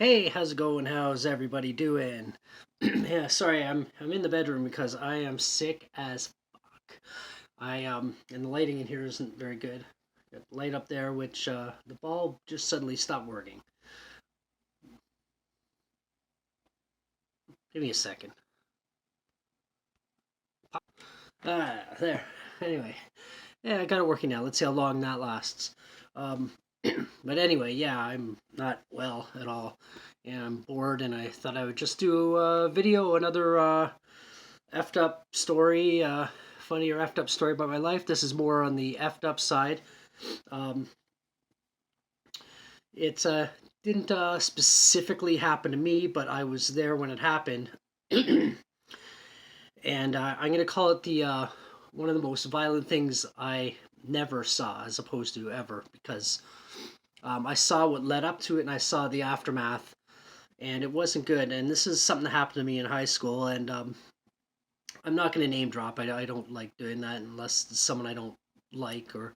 Hey, how's it going? How's everybody doing? Yeah, sorry, I'm in the bedroom because I am sick as fuck. And the lighting in here isn't very good. Got the light up there, which the bulb just suddenly stopped working. Give me a second. There. Anyway, yeah, I got it working now. Let's see how long that lasts. Um, but anyway, yeah, I'm not well at all, and I'm bored, and I thought I would just do a video, another effed up story, funny or effed up story about my life. This is more on the effed up side. Um, it didn't specifically happen to me, but I was there when it happened, and I'm gonna call it the one of the most violent things I never saw, as opposed to ever, because I saw what led up to it and I saw the aftermath, and it wasn't good. And this is something that happened to me in high school, and I'm not going to name drop. I don't like doing that unless it's someone I don't like or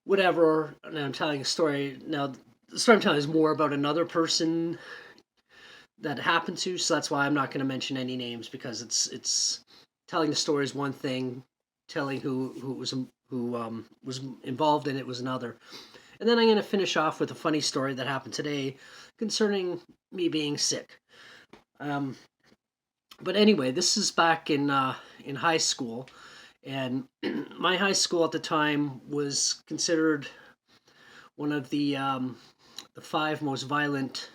whatever. And I'm telling a story. Now, the story I'm telling is more about another person that happened to, so that's why I'm not going to mention any names, because it's telling the story is one thing, telling who was involved in it was another. And then I'm going to finish off with a funny story that happened today concerning me being sick. Um, but anyway, this is back in high school, and my high school at the time was considered one of the five most violent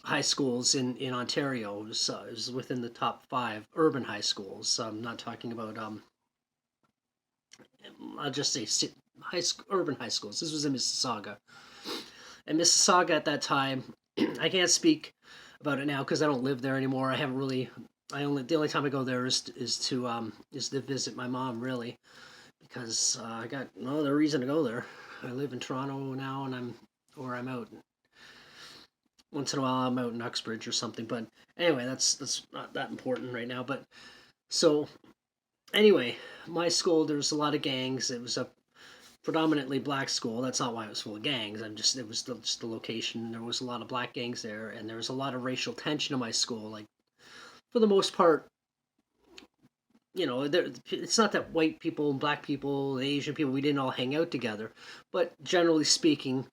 high schools in Ontario. It was within the top five urban high schools. I'm not talking about I'll just say urban high schools. This was in Mississauga, and Mississauga at that time, I can't speak about it now because I don't live there anymore. I haven't really. The only time I go there is to visit my mom, really, because I got no other reason to go there. I live in Toronto now, and I'm out once in a while. I'm out in Uxbridge or something. But anyway, that's not that important right now. But so anyway, my school, there was a lot of gangs. It was a predominantly black school. That's not why it was full of gangs. It was just the location. There was a lot of black gangs there, and there was a lot of racial tension in my school. Like, for the most part, it's not that white people, black people, Asian people, we didn't all hang out together, but generally speaking,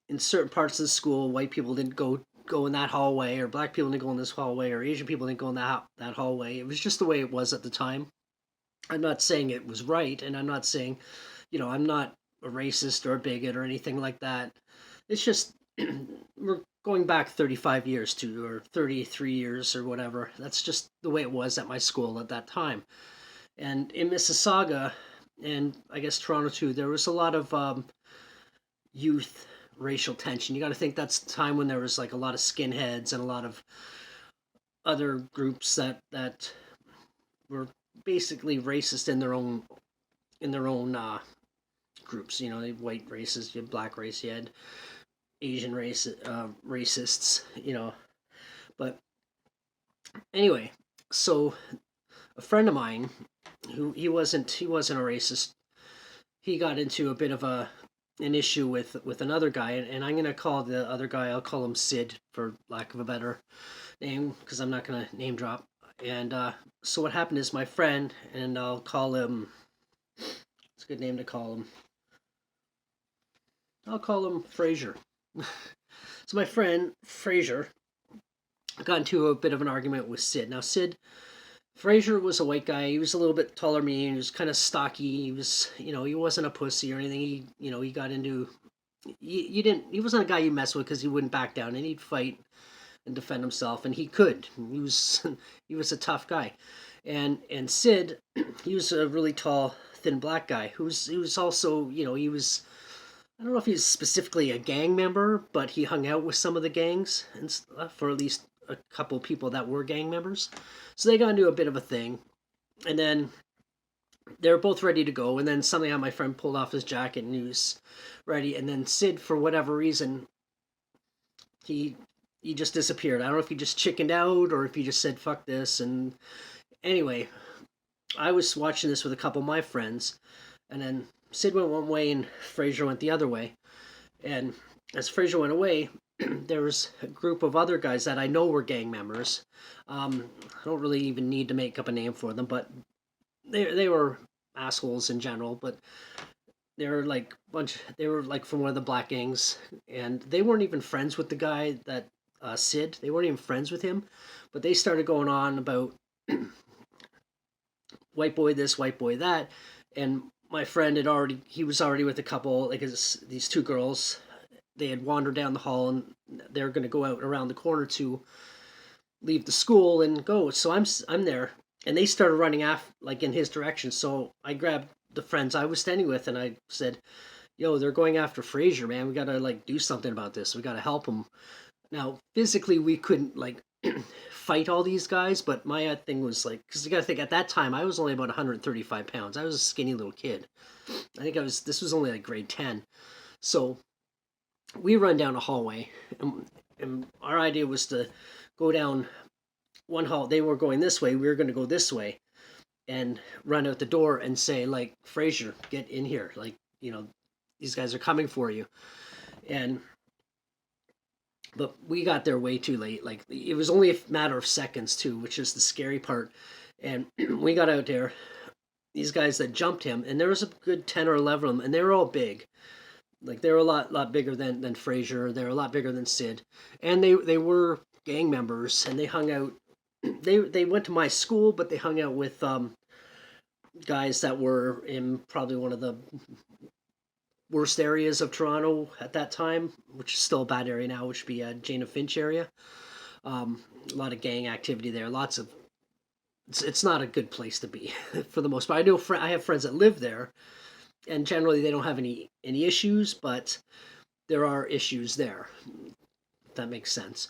in certain parts of the school, white people didn't go in that hallway, or black people didn't go in this hallway, or Asian people didn't go in that hallway. It was just the way it was at the time. I'm not saying it was right, and I'm not saying, I'm not a racist or a bigot or anything like that. It's just we're going back 35 years to, or 33 years or whatever. That's just the way it was at my school at that time. And in Mississauga, and I guess Toronto too, there was a lot of youth racial tension. You got to think that's the time when there was like a lot of skinheads and a lot of other groups that were basically racist in their own groups. You had white races, you had black race, you had Asian racists. But anyway, so a friend of mine, who he wasn't a racist, he got into a bit of an issue with another guy, and I'm gonna call the other guy, I'll call him Sid for lack of a better name, because I'm not gonna name drop. And so what happened is my friend, and I'll call him. It's a good name to call him. I'll call him Fraser. So my friend Fraser got into a bit of an argument with Sid. Now Fraser was a white guy. He was a little bit taller than me. He was kind of stocky. He was, he wasn't a pussy or anything. He got into. You didn't. He wasn't a guy you mess with because he wouldn't back down, and he'd fight and defend himself, and he could. He was he was a tough guy, and Sid, he was a really tall, thin black guy he was also, he was. I don't know if he's specifically a gang member, but he hung out with some of the gangs and stuff, for at least a couple people that were gang members. So they got into a bit of a thing, and then they were both ready to go. And then somehow my friend pulled off his jacket and he was ready. And then Sid, for whatever reason, he he just disappeared. I don't know if he just chickened out or if he just said fuck this. And anyway, I was watching this with a couple of my friends, and then Sid went one way and Fraser went the other way. And as Frazier went away, there was a group of other guys that I know were gang members. I don't really even need to make up a name for them, but they were assholes in general. But they were like bunch. They were like from one of the black gangs, and they weren't even friends with the guy that Sid. They weren't even friends with him, but they started going on about white boy this, white boy that, and my friend he was already with a couple, like these two girls. They had wandered down the hall and they were going to go out around the corner to leave the school and go. So I'm there, and they started running off like in his direction. So I grabbed the friends I was standing with and I said, "Yo, they're going after Frazier, man. We gotta like do something about this. We gotta help him." Now, physically, we couldn't like fight all these guys, but my thing was like, because you gotta think at that time I was only about 135 pounds. I was a skinny little kid. I think this was only like grade 10. So we run down a hallway, and our idea was to go down one hall. They were going this way. We were going to go this way, and run out the door and say like, "Frazier, get in here! Like, these guys are coming for you." And but we got there way too late. Like it was only a matter of seconds too, which is the scary part. And we got out there. These guys that jumped him, and there was a good 10 or 11 of them, and they were all big. Like they were a lot bigger than Frazier. They were a lot bigger than Sid, and they were gang members, and they hung out. They went to my school, but they hung out with guys that were in probably one of the worst areas of Toronto at that time, which is still a bad area now, which would be Jane and Finch area. A lot of gang activity there. Lots of it's not a good place to be for the most part. I know I have friends that live there, and generally they don't have any issues, but there are issues there. If that makes sense.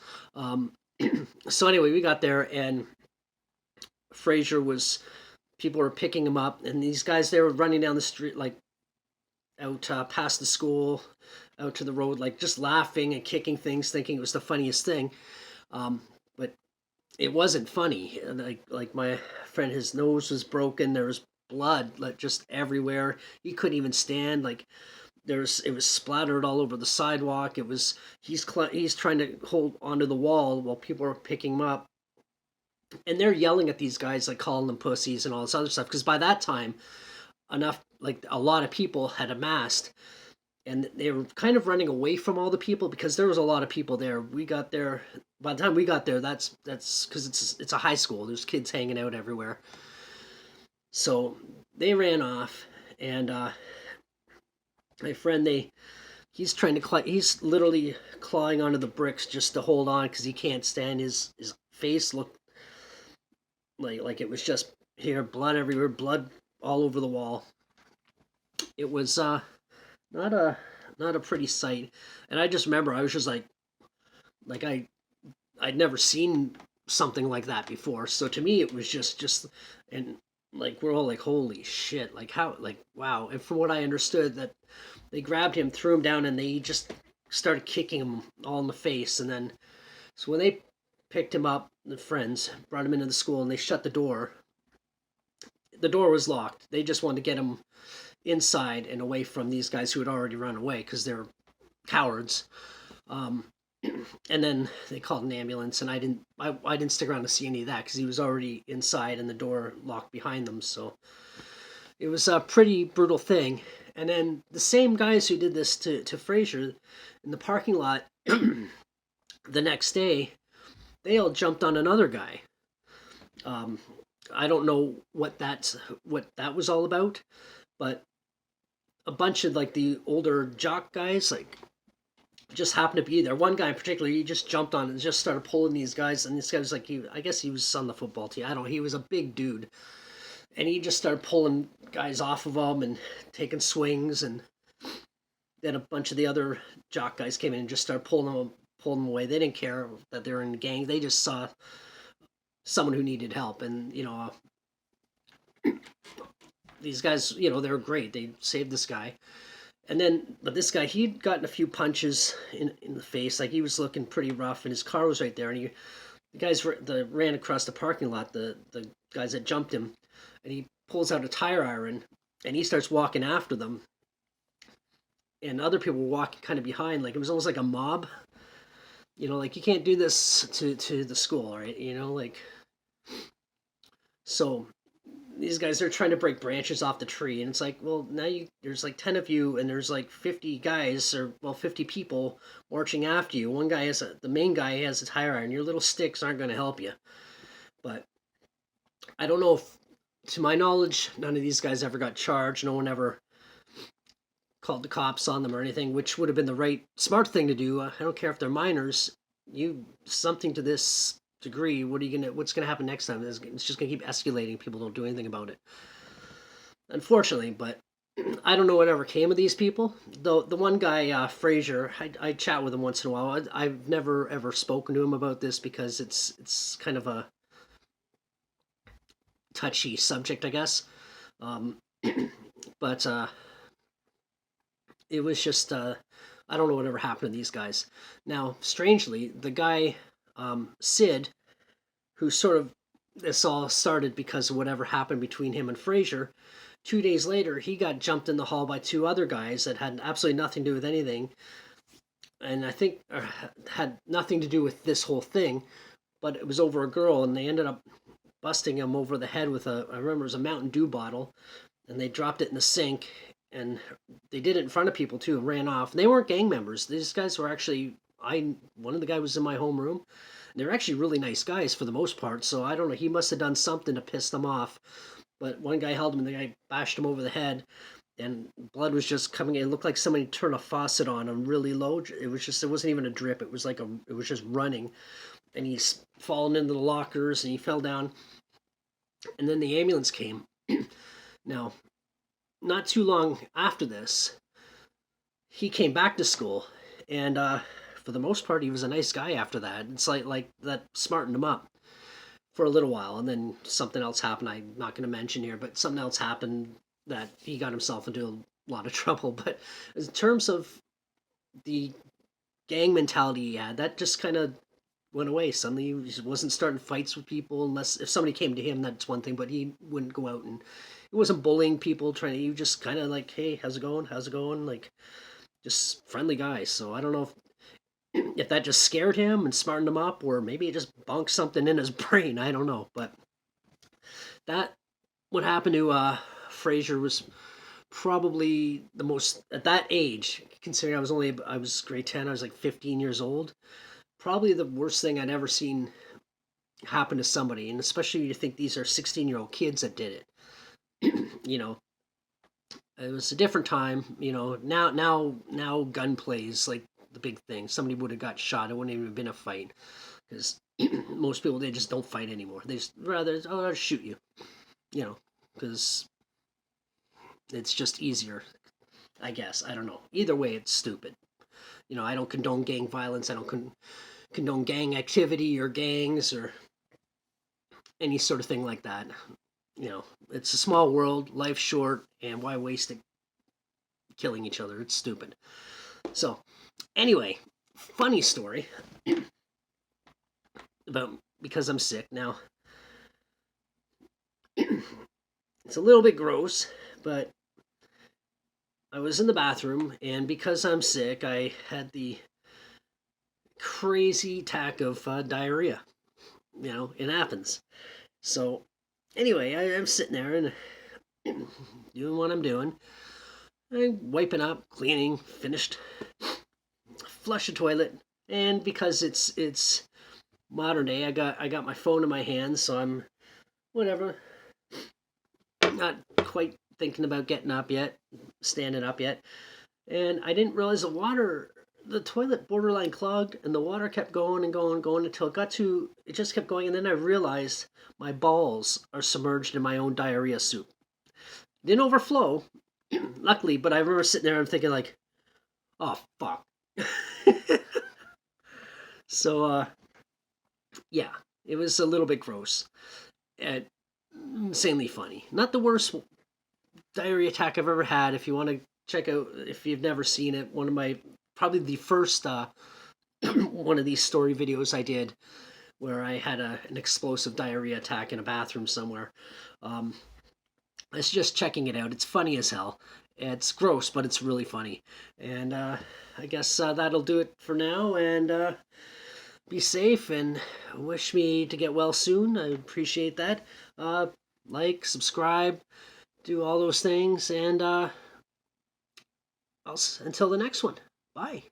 So anyway, we got there, and Frazier was. People were picking him up, and these guys they were running down the street like out past the school, out to the road, like just laughing and kicking things, thinking it was the funniest thing. But it wasn't funny. Like my friend, his nose was broken. There was blood like just everywhere. He couldn't even stand. Like it was splattered all over the sidewalk. It was he's trying to hold onto the wall while people are picking him up, and they're yelling at these guys like calling them pussies and all this other stuff. Because by that time, a lot of people had amassed, and they were kind of running away from all the people because there was a lot of people there. We got there. By the time we got there, that's because it's a high school. There's kids hanging out everywhere. So they ran off, and my friend he's trying to he's literally clawing onto the bricks just to hold on because he can't stand his face looked like it was just here, blood everywhere, blood all over the wall. It was not a pretty sight, and I just remember I was just like I'd never seen something like that before. So to me, it was just and like we're all like, holy shit, like how, like wow. And from what I understood, that they grabbed him, threw him down, and they just started kicking him all in the face. And then so when they picked him up, the friends brought him into the school, and they shut the door. The door was locked. They just wanted to get him inside and away from these guys who had already run away because they're cowards. And then they called an ambulance, and I didn't stick around to see any of that because he was already inside and the door locked behind them. So it was a pretty brutal thing. And then the same guys who did this to Frazier in the parking lot the next day, they all jumped on another guy. I don't know what that was all about, but a bunch of like the older jock guys like just happened to be there. One guy in particular, he just jumped on and just started pulling these guys, and this guy was like, I guess he was on the football team. I don't know. He was a big dude, and he just started pulling guys off of them and taking swings, and then a bunch of the other jock guys came in and just started pulling them away. They didn't care that they were in a gang. They just saw someone who needed help, and these guys, they were great. They saved this guy. And then, but this guy, he'd gotten a few punches in the face. Like, he was looking pretty rough, and his car was right there. And the guys ran across the parking lot, the guys that jumped him, and he pulls out a tire iron, and he starts walking after them. and other people were walking kind of behind, like it was almost like a mob. Like you can't do this to the school, right? Like, so these guys are trying to break branches off the tree, and it's like, well, now there's like 10 of you, and there's like 50 guys, or well, 50 people marching after you. One guy the main guy has a tire iron. Your little sticks aren't going to help you. But I don't know if, to my knowledge, none of these guys ever got charged. No one ever called the cops on them or anything, which would have been the right smart thing to do. I don't care if they're minors. You something to this degree, what's gonna happen next time? It's just gonna keep escalating. People don't do anything about it, unfortunately. But I don't know whatever came of these people. Though the one guy, Frazier, I chat with him once in a while. I've never ever spoken to him about this because it's kind of a touchy subject, I guess. Um, but it was just I don't know whatever happened to these guys. Now, strangely, the guy Sid, who sort of this all started because of whatever happened between him and Frazier. 2 days later, he got jumped in the hall by two other guys that had absolutely nothing to do with anything, and I think had nothing to do with this whole thing. But it was over a girl, and they ended up busting him over the head with I remember it was a Mountain Dew bottle, and they dropped it in the sink, and they did it in front of people too, and ran off. And they weren't gang members. These guys were actually one of the guys was in my homeroom. They're actually really nice guys for the most part. So I don't know. He must have done something to piss them off. But one guy held him, and the guy bashed him over the head, and blood was just coming in. It looked like somebody turned a faucet on really low. It wasn't even a drip. It was it was just running, and he's fallen into the lockers, and he fell down. And then the ambulance came. Now, not too long after this, he came back to school, and for the most part, he was a nice guy after that. It's like that smartened him up for a little while, and then something else happened. I'm not going to mention here, but something else happened that he got himself into a lot of trouble. But in terms of the gang mentality he had, that just kind of went away. Suddenly, he just wasn't starting fights with people unless if somebody came to him. That's one thing, but he wouldn't go out and he wasn't bullying people. He just kind of like, hey, how's it going? How's it going? Like, just friendly guys. So I don't know if that just scared him and smartened him up, or maybe it just bonked something in his brain. I don't know, but that what happened to Frazier was probably the most at that age. Considering I was grade 10, I was like 15 years old. Probably the worst thing I'd ever seen happen to somebody, and especially when you think these are 16-year-old kids that did it. you know, it was a different time. Now gunplay is like the big thing. Somebody would have got shot. It wouldn't even have been a fight because most people they just don't fight anymore. They just rather I'll shoot you, because it's just easier. I guess I don't know. Either way, it's stupid. I don't condone gang violence. I don't condone gang activity or gangs or any sort of thing like that. It's a small world, life's short, and why waste it killing each other? It's stupid. So, anyway, funny story about because I'm sick now. It's a little bit gross, but I was in the bathroom, and because I'm sick, I had the crazy attack of diarrhea, in Athens. So, anyway, I'm sitting there and doing what I'm doing. I'm wiping up, cleaning, finished. Flush the toilet, and because it's modern day, I got my phone in my hand, so I'm whatever. Not quite thinking about getting up yet, standing up yet, and I didn't realize the toilet borderline clogged, and the water kept going and going and going until it just kept going, and then I realized my balls are submerged in my own diarrhea soup. Didn't overflow, luckily, but I remember sitting there and thinking like, oh fuck. So yeah, it was a little bit gross and insanely funny. Not the worst diarrhea attack I've ever had. If you want to check out, if you've never seen it, probably the first one of these story videos I did where I had an explosive diarrhea attack in a bathroom somewhere. It's just checking it out. It's funny as hell. It's gross, but it's really funny. And I guess that'll do it for now. And be safe and wish me to get well soon. I appreciate that. Uh, like, subscribe, do all those things. And until the next one. Bye.